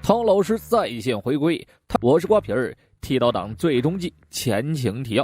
汤老师在线回归，我是瓜皮儿。剃刀党最终季前情提要：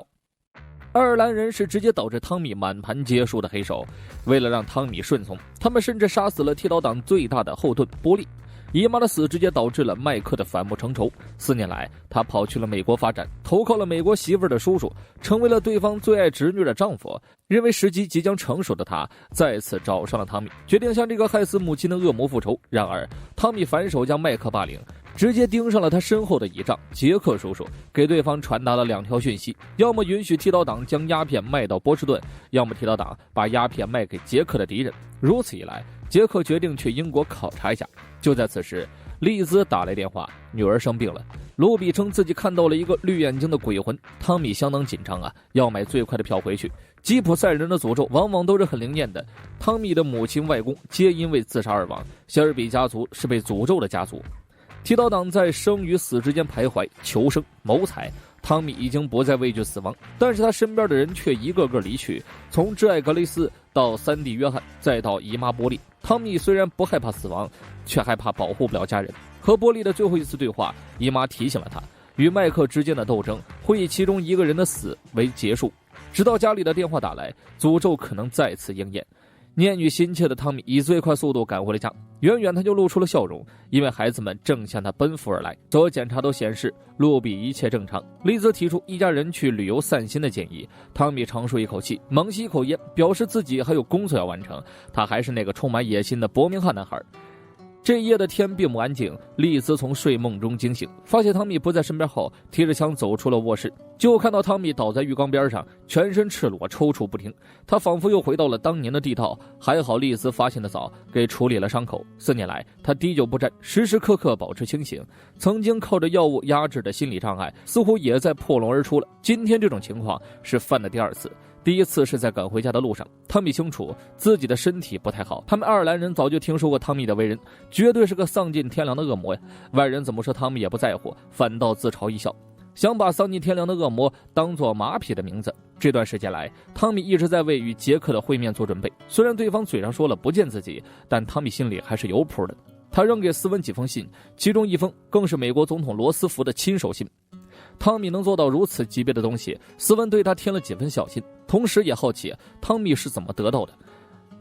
爱尔兰人是直接导致汤米满盘皆输的黑手。为了让汤米顺从，他们甚至杀死了剃刀党最大的后盾波利。姨妈的死直接导致了麦克的反目成仇。4年来，他跑去了美国发展，投靠了美国媳妇儿的叔叔，成为了对方最爱侄女的丈夫。认为时机即将成熟的他，再次找上了汤米，决定向这个害死母亲的恶魔复仇。然而，汤米反手将麦克霸凌，直接盯上了他身后的倚仗杰克叔叔，给对方传达了2条讯息：要么允许剃刀党将鸦片卖到波士顿，要么剃刀党把鸦片卖给杰克的敌人。如此一来，杰克决定去英国考察一下。就在此时，丽兹打来电话，女儿生病了。卢比称自己看到了一个绿眼睛的鬼魂。汤米相当紧张啊，要买最快的票回去。吉普赛人的诅咒往往都是很灵验的，汤米的母亲、外公皆因为自杀而亡。谢尔比家族是被诅咒的家族。剃刀党在生与死之间徘徊，求生谋财。汤米已经不再畏惧死亡，但是他身边的人却一个个离去，从挚爱格雷斯到3弟约翰，再到姨妈波利。汤米虽然不害怕死亡，却害怕保护不了家人。和波利的最后一次对话，姨妈提醒了他，与麦克之间的斗争会以其中一个人的死为结束。直到家里的电话打来，诅咒可能再次应验。念与心切的汤米以最快速度赶回了家，远远他就露出了笑容，因为孩子们正向他奔赴而来。所有检查都显示路比一切正常。丽兹提出一家人去旅游散心的建议，汤米长舒一口气，猛吸一口烟，表示自己还有工作要完成，他还是那个充满野心的伯明翰男孩。这一夜的天并不安静，丽兹从睡梦中惊醒，发现汤米不在身边后，提着枪走出了卧室，就看到汤米倒在浴缸边上，全身赤裸，抽搐不停。他仿佛又回到了当年的地道，还好丽兹发现的早，给处理了伤口。4年来，他滴酒不沾，时时刻刻保持清醒。曾经靠着药物压制的心理障碍，似乎也在破笼而出了。今天这种情况是犯的第2次。第一次是在赶回家的路上，汤米清楚自己的身体不太好。他们爱尔兰人早就听说过汤米的为人，绝对是个丧尽天良的恶魔呀。外人怎么说汤米也不在乎，反倒自嘲一笑，想把丧尽天良的恶魔当作马匹的名字。这段时间来，汤米一直在为与杰克的会面做准备。虽然对方嘴上说了不见自己，但汤米心里还是有谱的。他扔给斯文几封信，其中一封更是美国总统罗斯福的亲手信。汤米能做到如此级别的东西，斯文对他添了几分小心，同时也好奇汤米是怎么得到的。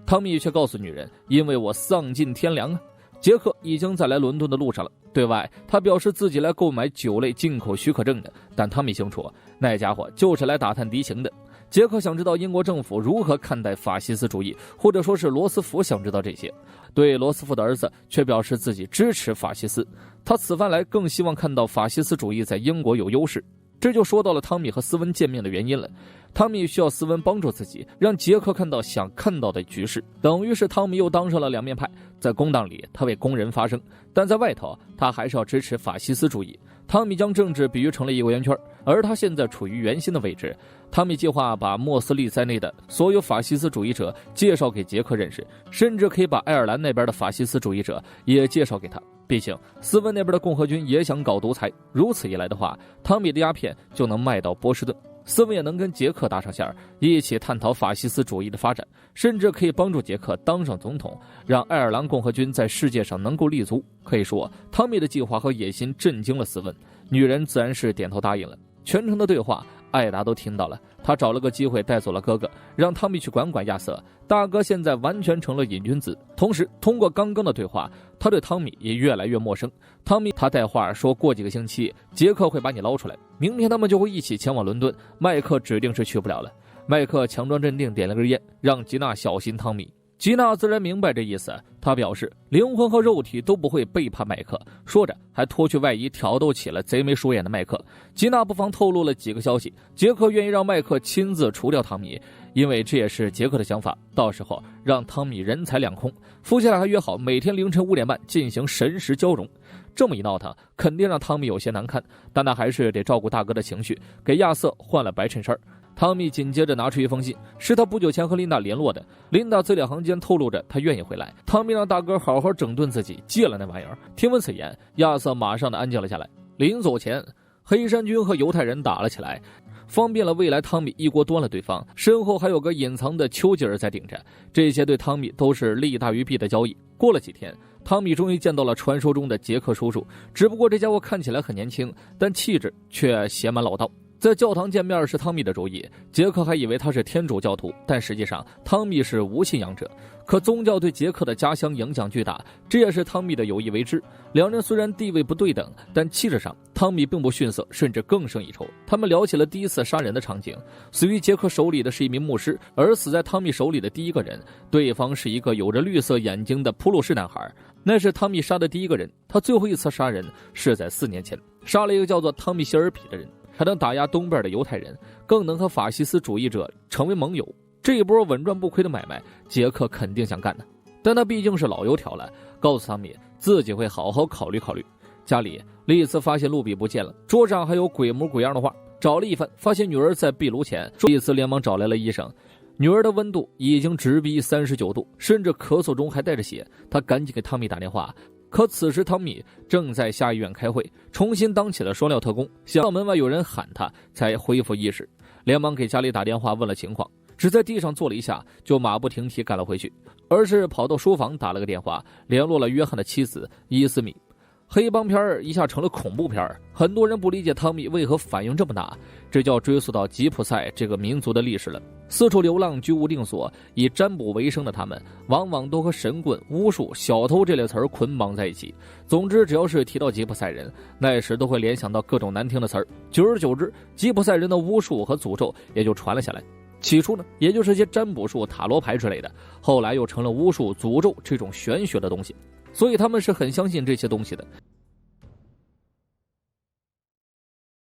汤米却告诉女人，因为我丧尽天良啊。杰克已经在来伦敦的路上了，对外他表示自己来购买酒类进口许可证的，但汤米清楚那家伙就是来打探敌情的。杰克想知道英国政府如何看待法西斯主义，或者说是罗斯福想知道这些。对罗斯福的儿子却表示自己支持法西斯，他此番来更希望看到法西斯主义在英国有优势。这就说到了汤米和斯文见面的原因了。汤米需要斯文帮助自己，让杰克看到想看到的局势，等于是汤米又当上了两面派。在工党里他为工人发声，但在外头他还是要支持法西斯主义。汤米将政治比喻成了一个圆圈，而他现在处于圆心的位置。汤米计划把莫斯利在内的所有法西斯主义者介绍给杰克认识，甚至可以把爱尔兰那边的法西斯主义者也介绍给他。毕竟斯文那边的共和军也想搞独裁，如此一来的话，汤米的鸦片就能卖到波士顿，斯文也能跟杰克搭上线，一起探讨法西斯主义的发展，甚至可以帮助杰克当上总统，让爱尔兰共和军在世界上能够立足。可以说汤米的计划和野心震惊了斯文，女人自然是点头答应了。全程的对话艾达都听到了，他找了个机会带走了哥哥，让汤米去管管亚瑟。大哥现在完全成了瘾君子。同时通过刚刚的对话，他对汤米也越来越陌生。汤米他带话说过几个星期杰克会把你捞出来，明天他们就会一起前往伦敦，麦克指定是去不了了。麦克强装镇定，点了根烟，让吉娜小心汤米。吉娜自然明白这意思，他表示灵魂和肉体都不会背叛麦克，说着还脱去外衣挑逗起了贼眉鼠眼的麦克。吉娜不妨透露了几个消息，杰克愿意让麦克亲自除掉汤米，因为这也是杰克的想法，到时候让汤米人财两空。夫妻俩还约好每天凌晨5点半进行神识交融。这么一闹腾肯定让汤米有些难堪，但他还是得照顾大哥的情绪，给亚瑟换了白衬衫。汤米紧接着拿出一封信，是他不久前和琳达联络的。琳达字里行间透露着他愿意回来。汤米让大哥好好整顿自己，戒了那玩意儿。听闻此言，亚瑟马上的安静了下来。临走前黑山军和犹太人打了起来，方便了未来汤米一锅端了对方，身后还有个隐藏的丘吉尔在顶着，这些对汤米都是利大于弊的交易。过了几天，汤米终于见到了传说中的杰克叔叔，只不过这家伙看起来很年轻，但气质却写满老道。在教堂见面是汤米的主意，杰克还以为他是天主教徒，但实际上汤米是无信仰者。可宗教对杰克的家乡影响巨大，这也是汤米的有意为之。两人虽然地位不对等，但气质上汤米并不逊色，甚至更胜一筹。他们聊起了第一次杀人的场景，死于杰克手里的是一名牧师，而死在汤米手里的第一个人，对方是一个有着绿色眼睛的普鲁士男孩，那是汤米杀的第一个人。他最后一次杀人是在4年前，杀了一个叫做汤米谢尔比的人。还能打压东边的犹太人，更能和法西斯主义者成为盟友，这一波稳赚不亏的买卖，杰克肯定想干的。但他毕竟是老油条了，告诉汤米自己会好好考虑考虑。家里丽兹发现露比不见了，桌上还有鬼模鬼样的画，找了一番，发现女儿在壁炉前。丽兹连忙找来了医生，女儿的温度已经直逼39度，甚至咳嗽中还带着血。他赶紧给汤米打电话，可此时汤米正在下医院开会，重新当起了双料特工，想到门外有人喊他才恢复意识，连忙给家里打电话问了情况，只在地上坐了一下就马不停蹄赶了回去，而是跑到书房打了个电话，联络了约翰的妻子伊斯米。黑帮片一下成了恐怖片，很多人不理解汤米为何反应这么大，这就要追溯到吉普赛这个民族的历史了。四处流浪居无定所，以占卜为生的他们往往都和神棍、巫术、小偷这类词儿捆绑在一起。总之只要是提到吉普赛人，那时都会联想到各种难听的词儿，久而久之，吉普赛人的巫术和诅咒也就传了下来。起初呢，也就是些占卜术、塔罗牌之类的，后来又成了巫术、诅咒这种玄学的东西，所以他们是很相信这些东西的。